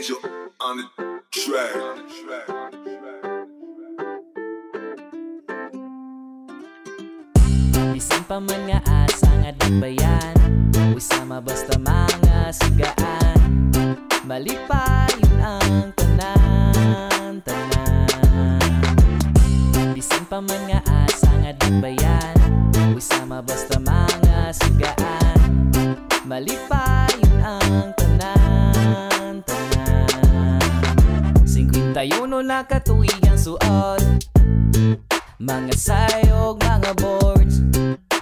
Angel on the track. Bisan pa man nga asa nga dagbayan, uy sama basta mga sugaan. Malipayon ang tanan. Bisan pa man nga asa nga dagbayan, uy sama basta mga sugaan. Malipayon ang tanan. 51 na katuigang suot, mga sayog, mga boards,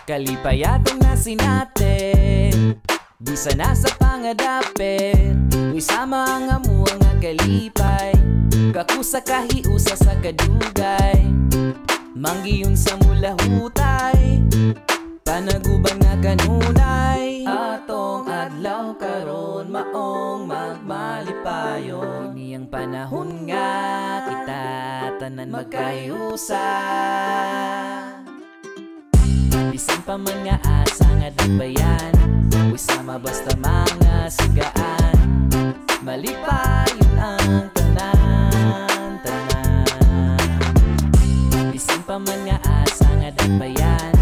kalipayatong na sinate. Bisa na sa pangadapit, uy sama ang amuang nga kalipay. Kakusa kahiusa sa kadugay, manggiyon sa mula hutay. Panaguban nga kanunay, atong adlaw karon maong magmalipayon. Niyang panahon nga kita tanan magkahiusa. Bisan pa man nga asa nga dagbayan, uy sama basta mga sugaan. Malipayon ang tanan. Bisan pa man nga asa nga dagbayan,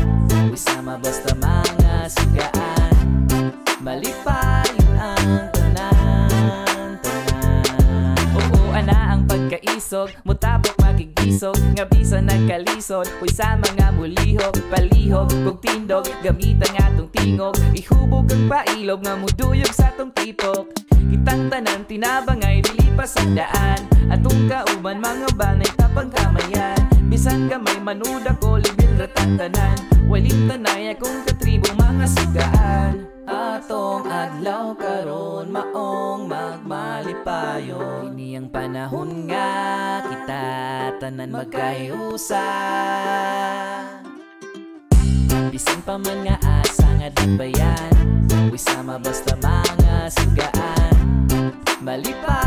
uy sama basta mga sugaan. Malipayon ang tanan. Oo ana ang pagkaisog, mutapok magigisog, nga bisa nagkalisod. Uy sa mga mulihog, palihog, kog tindog, gamit ang atong tingog. Ihubog ang pailog nga muduyog sa atong tipok. Kitang tanan tinabangay dili pa sa daan, atong kauban mga banay tapang kamayan. Bisan gamay manuda ko libil ratang tanan, walit tanay akong katribo mga sugaan. Atong adlaw karon maong magmalipayon. Ini ang panahon nga kita tanan magkahiusa. Bisan pa man nga asa nga dagbayan, uy sama basta mga sugaan. Malipayon